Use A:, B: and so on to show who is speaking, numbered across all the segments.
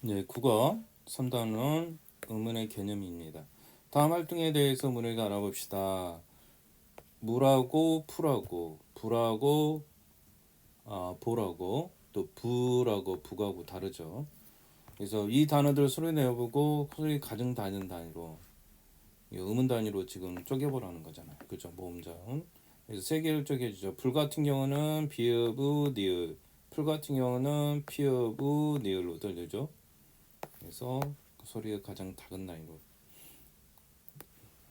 A: 네, 국어 3단원 의문의 개념입니다. 다음 활동에 대해서 문을 알아봅시다. 무라고 풀하고 불하고 보라고 또 부라고 북하고 다르죠. 그래서 이 단어들 소리 내어보고 소리 가정 단위로 의문 단위로 지금 쪼개보라는 거잖아요. 그죠? 모음자음. 그래서 세 개를 쪼개주죠. 불 같은 경우는 비읍, 니을. 풀 같은 경우는 피읍, 니을로 들리죠. 그래서 소리가 가장 작은 나이로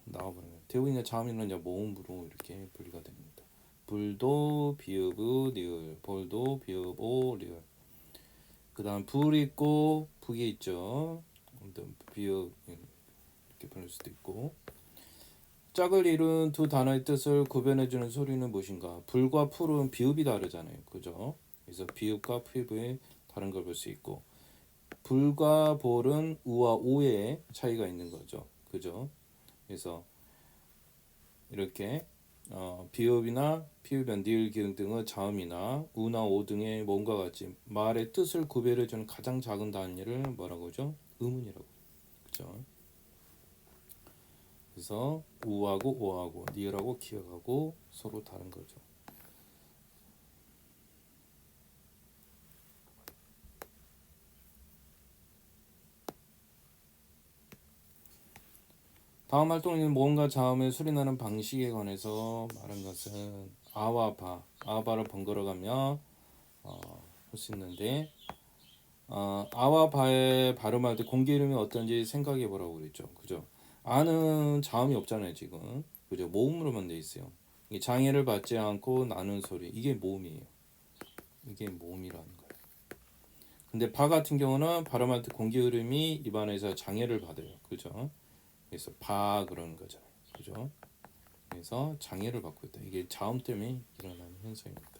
A: 나와버려요. 대우이나 자음이나 모음으로 이렇게 분리가 됩니다. 불도 비읍, 니을. 볼도 비읍, 리을. 그 다음 불 있고 북이 있죠. 비읍 이렇게 보낼 수도 있고. 짝을 이룬 두 단어의 뜻을 구별해주는 소리는 무엇인가? 불과 풀은 비읍이 다르잖아요. 그죠? 그래서 비읍과 피읍의 다른 걸 볼 수 있고, 불과 볼은 우와 오의 차이가 있는 거죠. 그죠? 그래서 이렇게 비읍이나 피읍이나 니을 기응 등의 자음이나 우나 오 등의 모음과 같이 말의 뜻을 구별해주는 가장 작은 단위를 뭐라고 하죠? 의문이라고. 그죠? 그래서 우하고 오하고 니을하고 기억하고 서로 다른 거죠. 다음 활동에는 모음과 자음의 소리나는 방식에 관해서 말한 것은 아와 바, 아바를 번갈아가며 할 수 있는데 아와 바의 발음할 때 공기 이름이 어떤지 생각해 보라고 그랬죠. 그죠? 아는 자음이 없잖아요, 지금. 그죠? 모음으로만 돼 있어요. 이 장애를 받지 않고 나는 소리. 이게 모음이에요. 이게 모음이라는 거예요. 근데 바 같은 경우는 발음할 때 공기 흐름이 입안에서 장애를 받아요. 그죠? 그래서 바 그러는 거잖아요. 그죠? 그래서 장애를 받고 있다. 이게 자음 때문에 일어나는 현상입니다.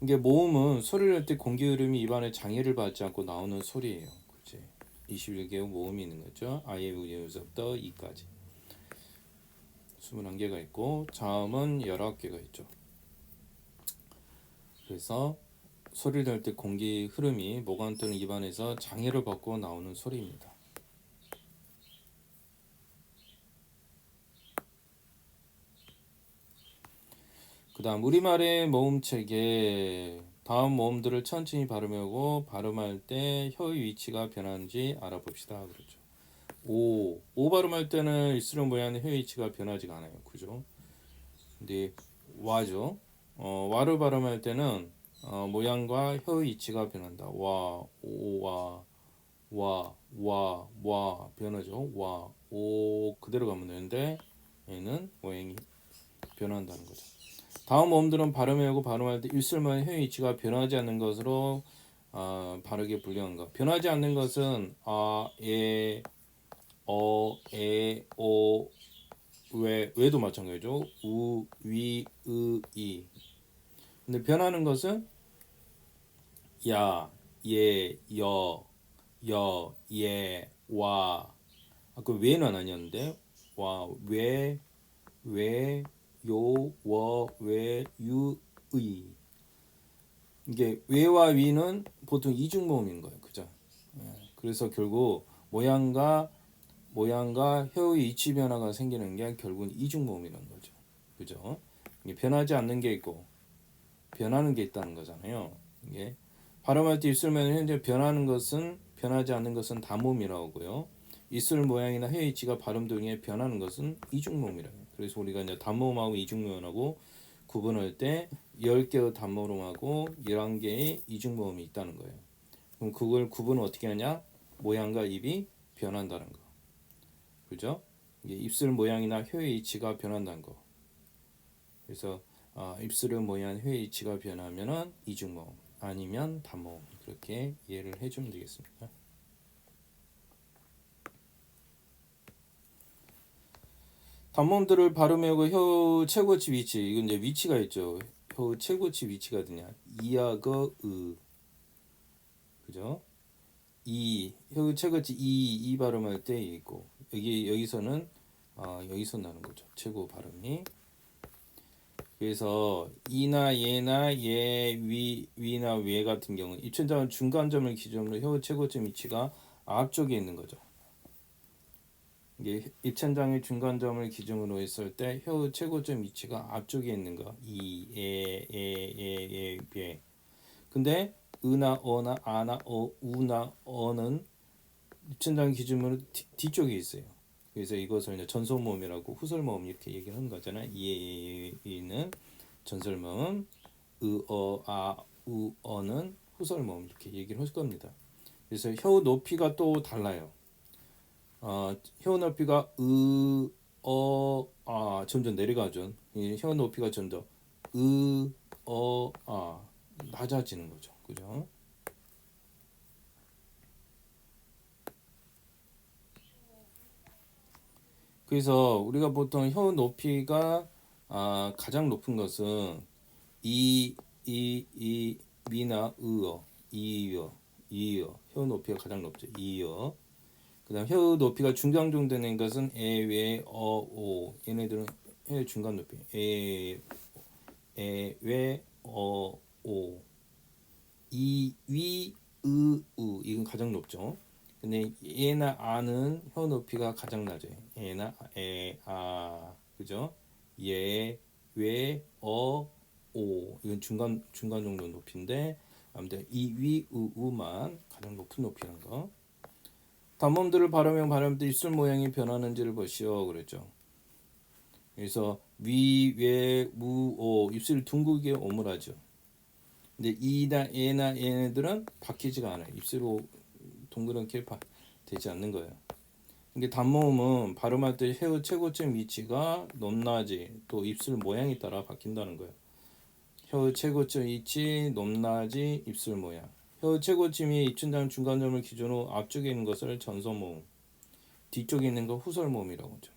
A: 이게 모음은 소리를 낼 때 공기 흐름이 입안에 장애를 받지 않고 나오는 소리예요. 그치? 21개의 모음이 있는 거죠. 아예 우에서부터 이까지 21개가 있고 자음은 19개가 있죠. 그래서 소리를 낼 때 공기 흐름이 모관 또는 입안에서 장애를 받고 나오는 소리입니다. 그 다음 우리말의 모음책에 다음 모음들을 천천히 발음하고 발음할 때 혀의 위치가 변하는지 알아봅시다. 그렇죠. 오 발음할 때는 입술의 모양의 혀의 위치가 변하지가 않아요. 그죠? 근데 와죠. 와를 발음할 때는 모양과 혀의 위치가 변한다. 와, 오와, 와 변하죠. 와, 오 그대로 가면 되는데 얘는 모양이 변한다는 거죠. 다음 모음들은 발음하고 발음할 때 입술만 혀의 위치가 변하지 않는 것으로 바르게 분류한 것. 변하지 않는 것은 에, 에, 오, 왜도 마찬가지죠. 우, 위, 이. 근데 변하는 것은 야, 예, 예, 와. 아까 왜는 아니었는데 왜, 요, 왜, 의. 이게 왜와 위는 보통 이중모음인 거예요. 그죠? 그래서 결국 모양과 혀의 위치 변화가 생기는 게 결국은 이중모음이라는 거죠. 그죠? 이게 변하지 않는 게 있고 변하는 게 있다는 거잖아요. 이게 발음할 때 입술면 현재 변하지 않는 것은 단모음이라고 하고요. 입술 모양이나 혀 위치가 발음 등에 변하는 것은 이중모음이라고 해요. 그래서 우리가 이제 단모음하고 이중모음하고 구분할 때 10개의 단모음하고 11개의 이중모음이 있다는 거예요. 그럼 그걸 구분을 어떻게 하냐? 모양과 입이 변한다는 거. 그죠? 이게 입술 모양이나 혀의 위치가 변한다는 거. 그래서 입술의 모양, 혀의 위치가 변하면은 이중모음 아니면 단모음 그렇게 이해를 해주면 되겠습니다. 단모음들을 발음하고 혀 최고치 위치 이건 이제 위치가 있죠. 혀 최고치 위치가 어디냐? 이하거 으 그죠? 혀 최고치 이 발음할 때 있고 여기서는 여기서 나는 거죠. 최고 발음이 그래서 이나 예나 예, 위나 외 같은 경우 입천장은 중간점을 기준으로 혀 최고점 위치가 앞쪽에 있는 거죠. 이게 입천장의 중간점을 기준으로 했을 때 혀 최고점 위치가 앞쪽에 있는 거. 이, 에, 배. 근데 으나 어나 아나 어 우나 어는 입천장 기준으로 뒤쪽에 있어요. 그래서 이것을 이제 전소모음이라고 후설모음 이렇게 얘기하는 거잖아요. 이는 전설모음, 으어 아 우어는 후설모음 이렇게 얘기를 할 겁니다. 그래서 혀 높이가 또 달라요. 혀 높이가 점점 내려가죠. 혀 높이가 점점 낮아지는 거죠. 그죠? 그래서 우리가 보통 혀 높이가 가장 높은 것은 미나 으어, 이어, 혀 높이가 가장 높죠. 이어. 그다음 혀 높이가 중간 정도 되는 것은 에, 외, 어, 오. 얘네들은 혀 중간 높이. 외, 어, 오. 위, 우. 이건 가장 높죠. 근데 얘나 아는 혀 높이가 가장 낮아요. 얘나 그죠? 예, 외, 오. 이건 중간 정도 높이인데 아무튼 이, 위, 우만 가장 높은 높이라는 거. 단모음들을 발음하면 발음 때 입술 모양이 변하는지를 보시오 그랬죠. 그래서 위, 외, 무, 오 입술이 둥글게 오므라져. 근데 이나 에나 얘네들은 바뀌지가 않아요. 입술이 동그랗게 되지 않는 거예요. 이게 단모음은 발음할 때 혀 최고점 위치가 높낮이 또 입술 모양에 따라 바뀐다는 거예요. 혀 최고점 위치, 높낮이, 입술 모양. 혀 최고점이 입천장 중간점을 기준으로 앞쪽에 있는 것을 전소모음, 뒤쪽에 있는 걸 후설모음이라고 하죠.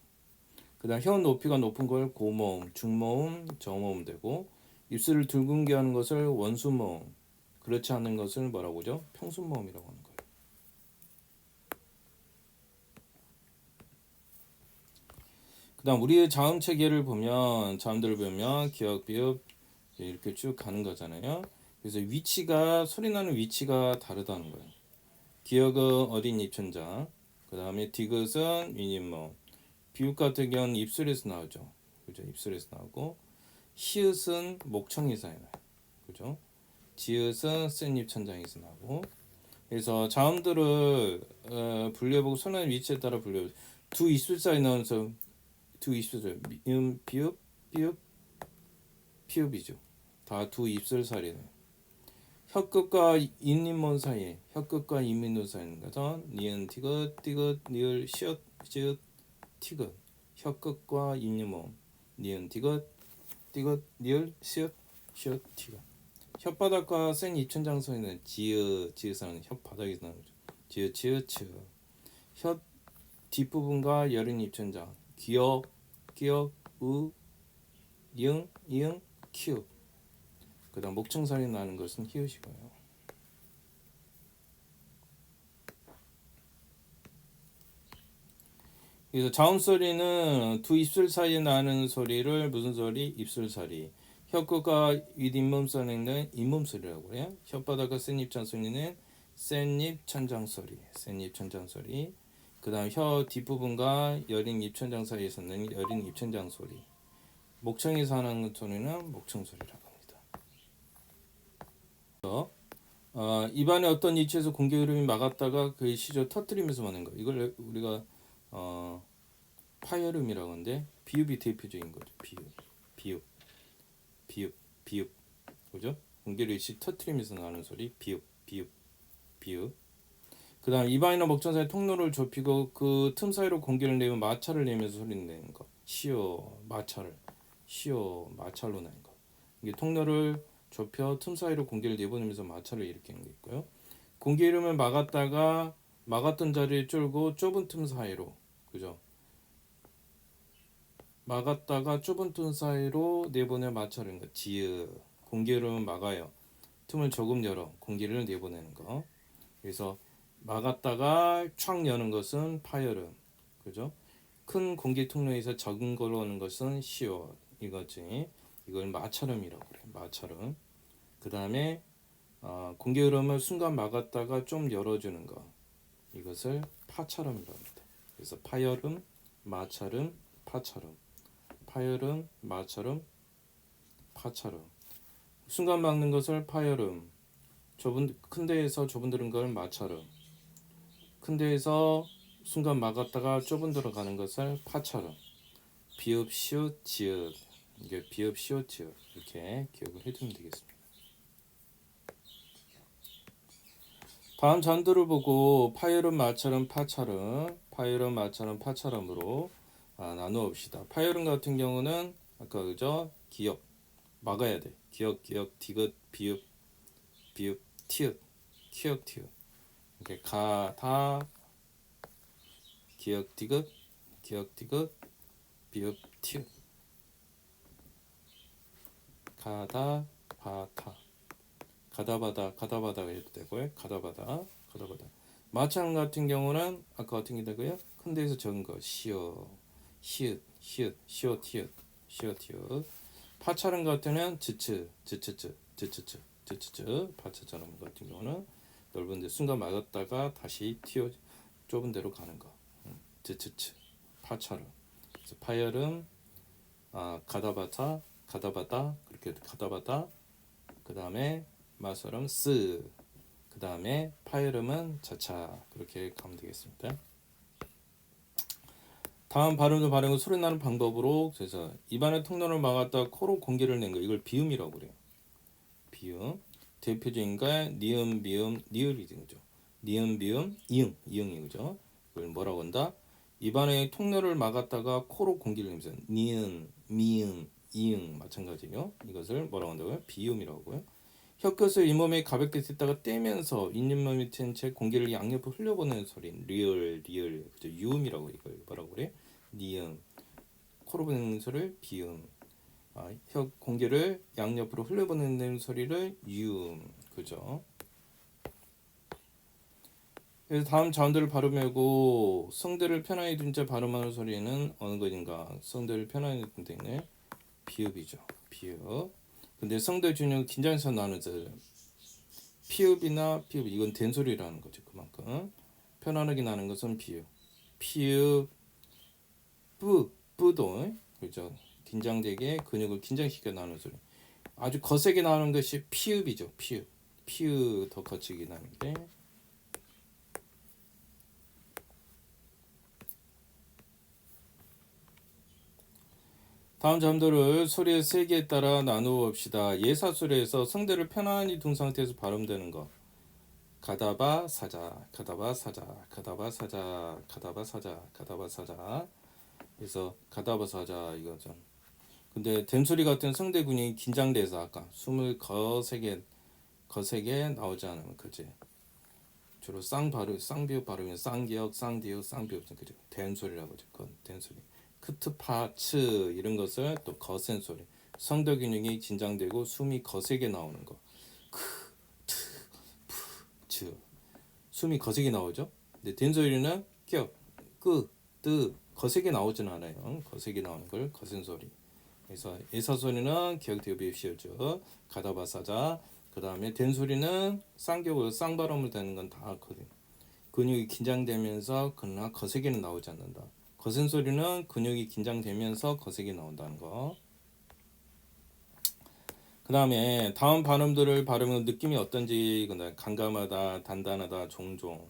A: 그다음 혀 높이가 높은 걸 고모음, 중모음, 저모음 되고 입술을 둥근게 하는 것을 원수모음, 그렇지 않은 것을 뭐라고 하죠? 평순모음이라고 하는 거예요. 그다음 우리의 자음 체계를 보면 자음들을 보면 기역, 비읍 이렇게 쭉 가는 거잖아요. 그래서 위치가 소리 나는 위치가 다르다는 거예요. 기역은 어린 입천장, 그다음에 디귿은 윗잇몸, 비읍 같은 경우는 입술에서 나오죠. 그죠? 입술에서 나오고 히읗은 목청에서 나요. 그죠? 지읒은 센 입천장에서 나오고 그래서 자음들을 분류해보고 손의 위치에 따라 분류. 두 입술 사이 나오면서 두 입술 사이 비읍 비읍 피읍이죠. 다 두 입술 사이네. 혀끝과 입잇몸 사이에 혀끝과 입잇몸 사이는 것은 니은 티귿 티귿 니을 시읒 시읒 티귿 혀끝과 입잇몸 니은 티귿 티귿 니을 시읒 시읒 티귿 혓바닥과 센 입천장 사이는 지읒은 혓바닥에서 나오죠. 지읒 지읒 츠. 혀 뒷부분과 여린 입천장 기역 기역 우 이응 이응 키읔. 그다음 목청살이 나는 것은 히읗이고요. 그래서 자음 소리는 두 입술 사이에 나는 소리를 무슨 소리? 입술 소리. 혀끝과 윗잇몸 사이는 잇몸 소리라고 해요. 혓바닥과 센입 잔소리는 센입 천장 소리. 센입 천장 소리. 그다음 혀 뒷부분과 여린 입천장 사이에서는 여린 입천장 소리. 목청에서 하는 소리는 목청 소리라고 합니다. 입안에 어떤 위치에서 공기 흐름이 막았다가 그 시절 터뜨리면서 마는 거. 이걸 우리가 파열음이라고 하는데 비읍이 대표적인 거죠. 비읍, 비읍, 비읍, 그죠? 공기를 일시 터뜨리면서 나는 소리 비읍, 비읍, 비읍. 그다음 입안이나 목전 사이 통로를 좁히고 그 틈 사이로 공기를 내면 마찰을 내면서 소리를 내는 거. 시오 마찰로 내는 거. 이게 통로를 좁혀 틈 사이로 공기를 내보내면서 마찰을 일으키는 게 있고요. 공기 흐름을 막았던 자리에 쫄고 좁은 틈 사이로, 그죠? 막았다가 좁은 틈 사이로 내보내 마찰하는 거. 지읒. 공기 흐름을 막아요. 틈을 조금 열어 공기를 내보내는 거. 그래서 막았다가 촥 여는 것은 파열음. 그죠? 큰 공기 통로에서 적은 걸로 오는 것은 시옷. 이거지. 이걸 마처럼이라고 그래. 마처럼. 그 다음에 공기 흐름을 순간 막았다가 좀 열어주는 거. 이것을 파처럼이라고 합니다. 그래서 파열음, 마처럼, 파처럼. 파열음, 마처럼, 파처럼. 순간 막는 것을 파열음. 큰 데에서 좁은 데는 걸 마처럼. 큰 데에서 순간 막았다가 좁은 데로 가는 것을 파처럼. 비읍, 시읒, 지읒. 이게 비읍, 시읒, 지읒. 이렇게 기억을 해두면 되겠습니다. 다음 전도를 보고 파열음, 마처럼, 파처럼, 파열음, 마처럼, 파처럼으로 나누어 봅시다. 파열음 같은 경우는 아까 그죠? 기역 막아야 돼. 기역, 디귿, 비읍, 티읕, 키역, 티읕. 이렇게 가다, 기역, 디귿, 비읍, 티읕. 가다, 바다. 가다바다 해도 되고요. 가다바다. 마창 같은 경우는 아까 같은 게 되고요. 큰 데에서 적은 거 시어, 히읗, 시어, 티읕. 파차름 같은 경우는 지츠, 파차처럼 같은 경우는 넓은 데 순간 막았다가 다시 튀어 좁은 데로 가는 거. 지츠츠, 파차름. 그래서 파열음, 가다바다, 그렇게 가다바다. 그 다음에 마서름 스. 그 다음에 파열음은 차차. 그렇게 가면 되겠습니다. 다음 발음도 바르고 소리 나는 방법으로 그래서 입안의 통로를 막았다 코로 공기를 낸 거 이걸 비음이라고 그래요. 비음. 대표적인 게 니은, 비음, 니을이 되죠. 니은, 비음, 이응이 그죠. 이걸 뭐라고 한다? 입안의 통로를 막았다가 코로 공기를 내면서 니은, 미음, 이응 마찬가지요. 이것을 뭐라고 한다고요? 비음이라고 하고요. 혀끝을 잇몸에 가볍게 댔다가 떼면서 잇몸 밑에 채 공기를 양옆으로 흘려보내는 소리는 리을, 그죠? 유음이라고 이걸 뭐라고 그래? 니음. 코로 보내는 소리를 비음. 혀 공기를 양옆으로 흘려보내는 소리를 유음. 그죠? 그래서 다음 자음들을 발음하고 성대를 편안히 둔 채 발음하는 소리는 어느 것인가? 성대를 편안히 둔 데는 비읍이죠. 비읍. 근데 성대 준형 긴장해서 나는 피읍이나 비읍 이건 된소리라는 거죠. 그만큼 편안하게 나는 것은 비읍. 피읍, 뿌도 그죠. 긴장되게 근육을 긴장시켜 나는 소리. 아주 거세게 나는 것이 피읍이죠. 피읍 더 거치게 나는데. 다음 점들을 소리의 세기에 따라 나누어 봅시다. 예사소리에서 성대를 편안히 둔 상태에서 발음되는 것. 가다바 사자. 그래서 가다바 사자 이거죠. 근데 된소리 같은 성대근이 긴장돼서 아까 숨을 거세게 나오지 않으면 그지. 주로 쌍비읍 발음이 쌍기역, 쌍디역, 쌍비읍 그죠. 된소리라고 하죠. 그건 된소리. 크트파츠 이런 것을 또 거센 소리. 성대 근육이 긴장되고 숨이 거세게 나오는 거. 츠 숨이 거세게 나오죠. 근데 된소리는 껴, 거세게 나오진 않아요. 거세게 나오는 걸 거센 소리. 그래서 예사소리는 기역 디귿 시어죠. 가다바사자. 그 다음에 된소리는 쌍격으로 쌍발음을 대는 건 다 거든. 근육이 긴장되면서 그러나 거세게는 나오지 않는다. 거센 소리는 근육이 긴장되면서 거세게 나온다는 거. 그 다음에 다음 발음들을 발음은 느낌이 어떤지 깜깜하다, 단단하다, 종종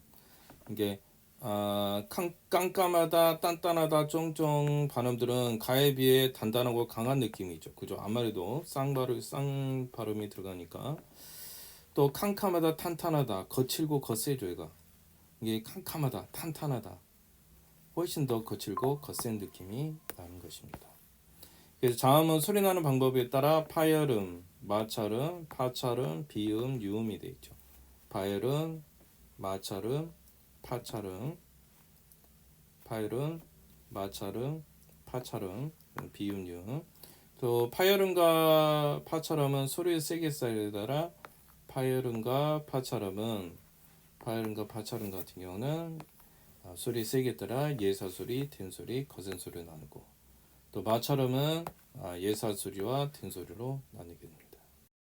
A: 이게 깜깜하다, 단단하다, 쫑쫑 발음들은 가에 비해 단단하고 강한 느낌이죠. 그죠? 아무래도 쌍 발음이 들어가니까 또 캄캄하다, 탄탄하다, 거칠고 거세죠. 이게 캄캄하다, 탄탄하다, 훨씬 더 거칠고 거센 느낌이 나는 것입니다. 그래서 자음은 소리 나는 방법에 따라 파열음, 마찰음, 파찰음, 비음, 유음이 되어 있죠. 파열음, 마찰음, 파찰음, 파열음, 마찰음, 파찰음, 비음, 유음. 또 파열음과 파찰음은 소리의 세게 쌓여에 따라 파열음과 파찰음 같은 경우는 소리 세게 따라 예사소리, 된소리, 거센소리 나누고 또 마찰음은 예사소리와 등소리로 나뉘게 됩니다.